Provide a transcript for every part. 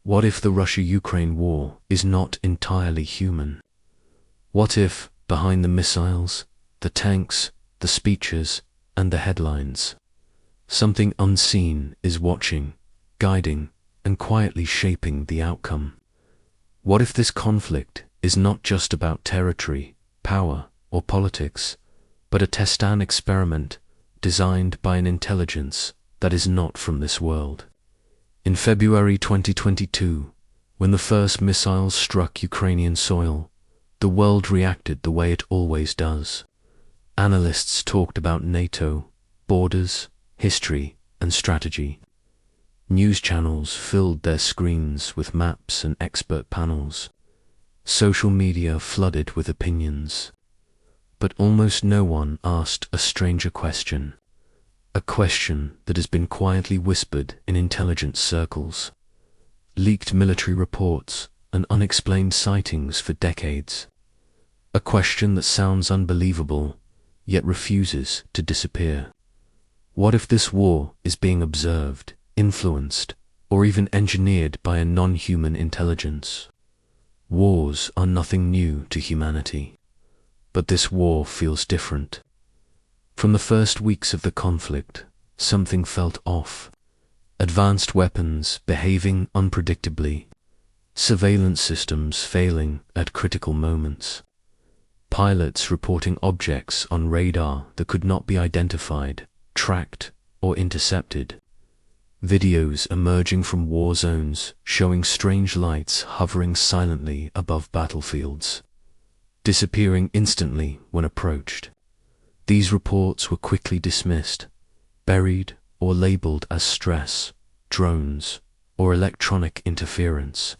What if the Russia-Ukraine war is not entirely human? What if, behind the missiles, the tanks, the speeches, and the headlines, something unseen is watching, guiding, and quietly shaping the outcome? What if this conflict is not just about territory, power, or politics, but a test-and experiment designed by an intelligence that is not from this world? In February 2022, when the first missiles struck Ukrainian soil, the world reacted the way it always does. Analysts talked about NATO, borders, history, and strategy. News channels filled their screens with maps and expert panels. Social media flooded with opinions. But almost no one asked a stranger question. A question that has been quietly whispered in intelligence circles. Leaked military reports and unexplained sightings for decades. A question that sounds unbelievable, yet refuses to disappear. What if this war is being observed, influenced, or even engineered by a non-human intelligence? Wars are nothing new to humanity, but this war feels different. From the first weeks of the conflict, something felt off. Advanced weapons behaving unpredictably, surveillance systems failing at critical moments, pilots reporting objects on radar that could not be identified, tracked, or intercepted, videos emerging from war zones showing strange lights hovering silently above battlefields, disappearing instantly when approached. These reports were quickly dismissed, buried or labeled as stress, drones, or electronic interference.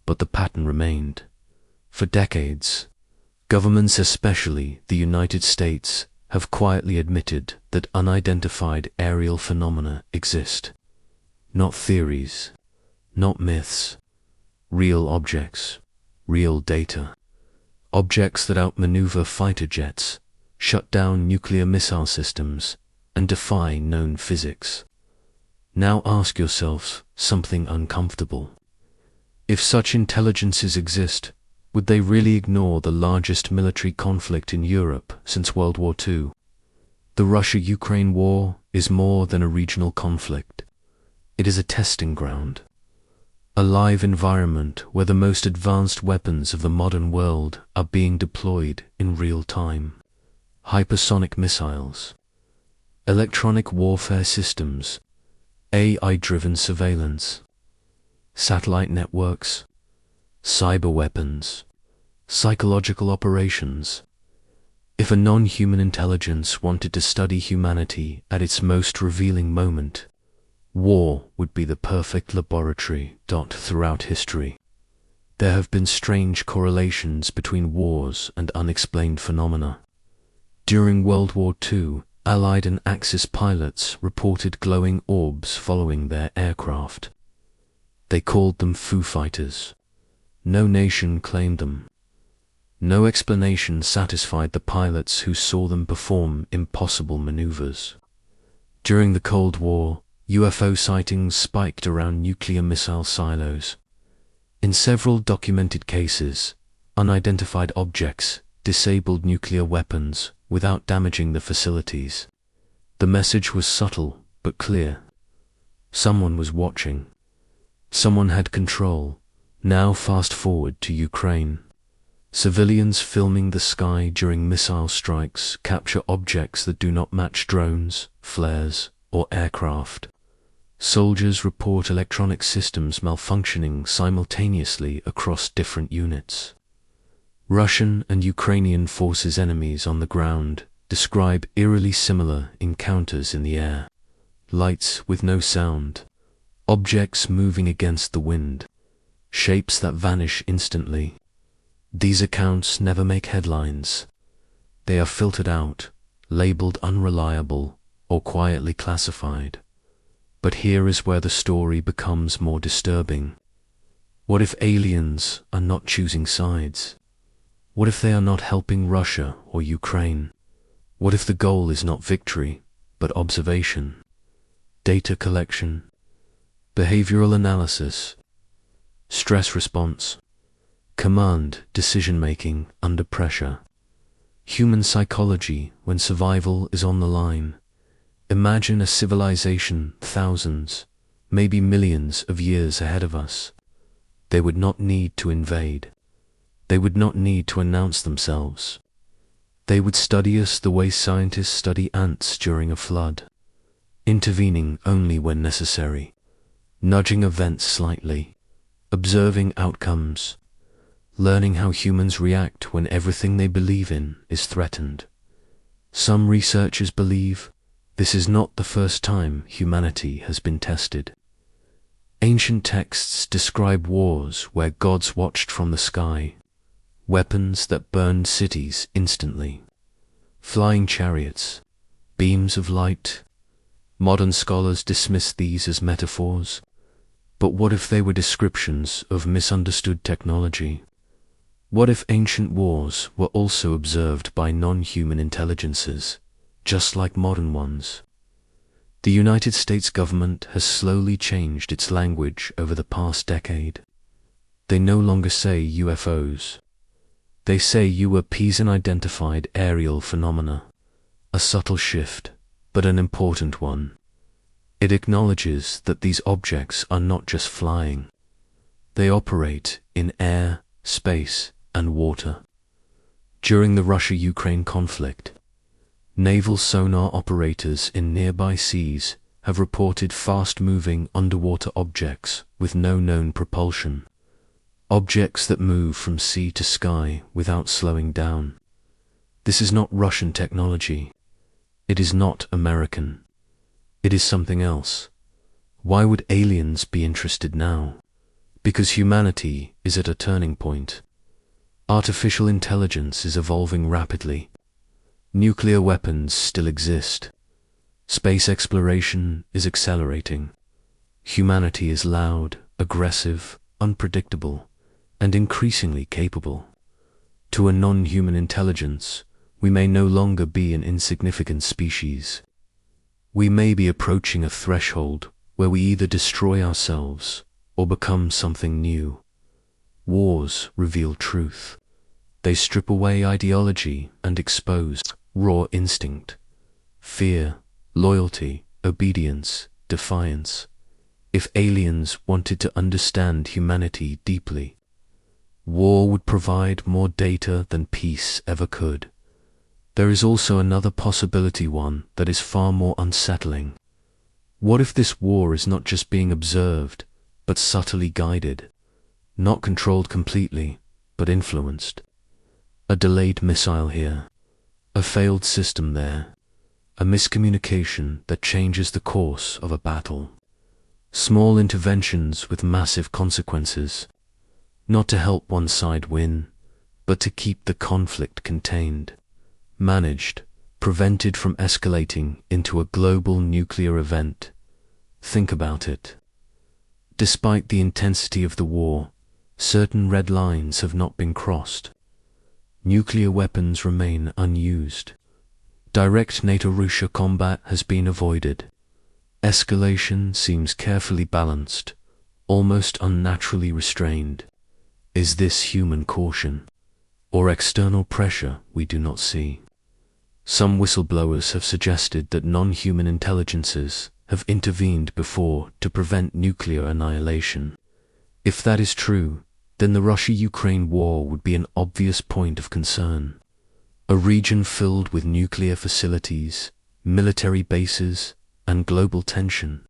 But the pattern remained. For decades, governments, especially the United States, have quietly admitted that unidentified aerial phenomena exist. Not theories, not myths, real objects, real data. Objects that outmaneuver fighter jets, shut down nuclear missile systems, and defy known physics. Now ask yourselves something uncomfortable. If such intelligences exist, would they really ignore the largest military conflict in Europe since World War II? The Russia-Ukraine war is more than a regional conflict. It is a testing ground. A live environment where the most advanced weapons of the modern world are being deployed in real time. Hypersonic missiles, electronic warfare systems, AI-driven surveillance, satellite networks, cyber weapons, psychological operations. If a non-human intelligence wanted to study humanity at its most revealing moment, war would be the perfect laboratory. Throughout history, there have been strange correlations between wars and unexplained phenomena. During World War II, Allied and Axis pilots reported glowing orbs following their aircraft. They called them Foo Fighters. No nation claimed them. No explanation satisfied the pilots who saw them perform impossible maneuvers. During the Cold War, UFO sightings spiked around nuclear missile silos. In several documented cases, unidentified objects disabled nuclear weapons without damaging the facilities. The message was subtle but clear. Someone was watching. Someone had control. Now fast forward to Ukraine. Civilians filming the sky during missile strikes capture objects that do not match drones, flares, or aircraft. Soldiers report electronic systems malfunctioning simultaneously across different units. Russian and Ukrainian forces' enemies on the ground describe eerily similar encounters in the air. Lights with no sound, objects moving against the wind, shapes that vanish instantly. These accounts never make headlines. They are filtered out, labeled unreliable, or quietly classified. But here is where the story becomes more disturbing. What if aliens are not choosing sides? What if they are not helping Russia or Ukraine? What if the goal is not victory, but observation, data collection, behavioral analysis, stress response, command decision-making under pressure, human psychology when survival is on the line. Imagine a civilization thousands, maybe millions of years ahead of us. They would not need to invade. They would not need to announce themselves. They would study us the way scientists study ants during a flood, intervening only when necessary, nudging events slightly, observing outcomes, learning how humans react when everything they believe in is threatened. Some researchers believe this is not the first time humanity has been tested. Ancient texts describe wars where gods watched from the sky, weapons that burned cities instantly, flying chariots, beams of light. Modern scholars dismiss these as metaphors, but what if they were descriptions of misunderstood technology? What if ancient wars were also observed by non-human intelligences, just like modern ones? The United States government has slowly changed its language over the past decade. They no longer say UFOs. They say UAPs, unidentified aerial phenomena. A subtle shift, but an important one. It acknowledges that these objects are not just flying. They operate in air, space, and water. During the Russia-Ukraine conflict, naval sonar operators in nearby seas have reported fast-moving underwater objects with no known propulsion. Objects that move from sea to sky without slowing down. This is not Russian technology. It is not American. It is something else. Why would aliens be interested now? Because humanity is at a turning point. Artificial intelligence is evolving rapidly. Nuclear weapons still exist. Space exploration is accelerating. Humanity is loud, aggressive, unpredictable, and increasingly capable. To a non-human intelligence, we may no longer be an insignificant species. We may be approaching a threshold where we either destroy ourselves or become something new. Wars reveal truth. They strip away ideology and expose raw instinct, fear, loyalty, obedience, defiance. If aliens wanted to understand humanity deeply, war would provide more data than peace ever could. There is also another possibility, one that is far more unsettling. What if this war is not just being observed, but subtly guided, not controlled completely, but influenced? A delayed missile here, a failed system there, a miscommunication that changes the course of a battle. Small interventions with massive consequences, not to help one side win, but to keep the conflict contained, managed, prevented from escalating into a global nuclear event. Think about it. Despite the intensity of the war, certain red lines have not been crossed. Nuclear weapons remain unused. Direct NATO-Russia combat has been avoided. Escalation seems carefully balanced, almost unnaturally restrained. Is this human caution, or external pressure we do not see? Some whistleblowers have suggested that non-human intelligences have intervened before to prevent nuclear annihilation. If that is true, then the Russia-Ukraine war would be an obvious point of concern. A region filled with nuclear facilities, military bases, and global tension.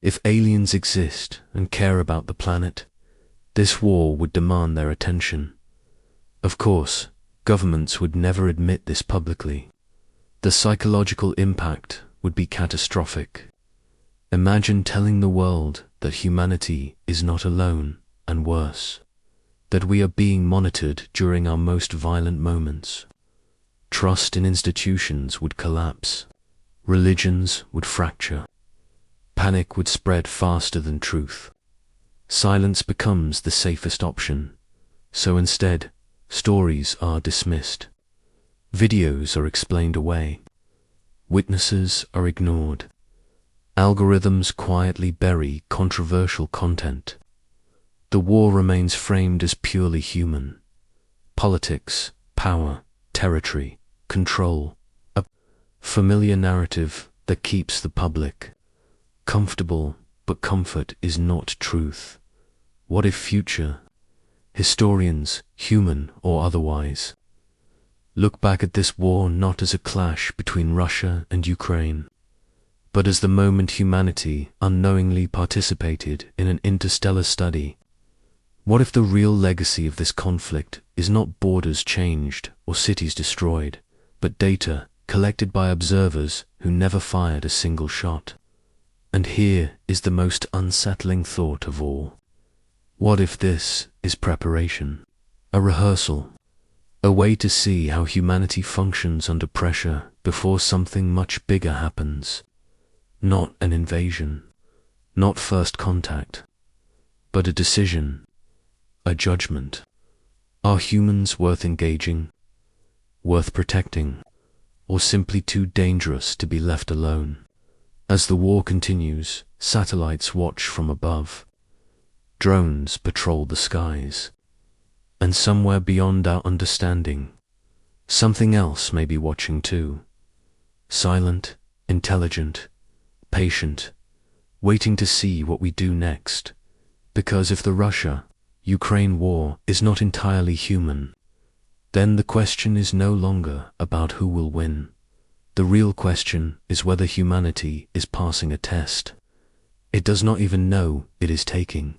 If aliens exist and care about the planet, this war would demand their attention. Of course, governments would never admit this publicly. The psychological impact would be catastrophic. Imagine telling the world that humanity is not alone, and worse, that we are being monitored during our most violent moments. Trust in institutions would collapse. Religions would fracture. Panic would spread faster than truth. Silence becomes the safest option. So instead, stories are dismissed. Videos are explained away. Witnesses are ignored. Algorithms quietly bury controversial content. The war remains framed as purely human. Politics, power, territory, control, a familiar narrative that keeps the public comfortable, but comfort is not truth. What if future historians, human or otherwise, look back at this war not as a clash between Russia and Ukraine, but as the moment humanity unknowingly participated in an interstellar study? What if the real legacy of this conflict is not borders changed or cities destroyed, but data collected by observers who never fired a single shot? And here is the most unsettling thought of all. What if this is preparation, a rehearsal, a way to see how humanity functions under pressure before something much bigger happens? Not an invasion, not first contact, but a decision, a judgment. Are humans worth engaging, worth protecting, or simply too dangerous to be left alone? As the war continues, satellites watch from above. Drones patrol the skies. And somewhere beyond our understanding, something else may be watching too. Silent, intelligent, patient, waiting to see what we do next. Because if the Russia-Ukraine war is not entirely human, then the question is no longer about who will win. The real question is whether humanity is passing a test it does not even know it is taking.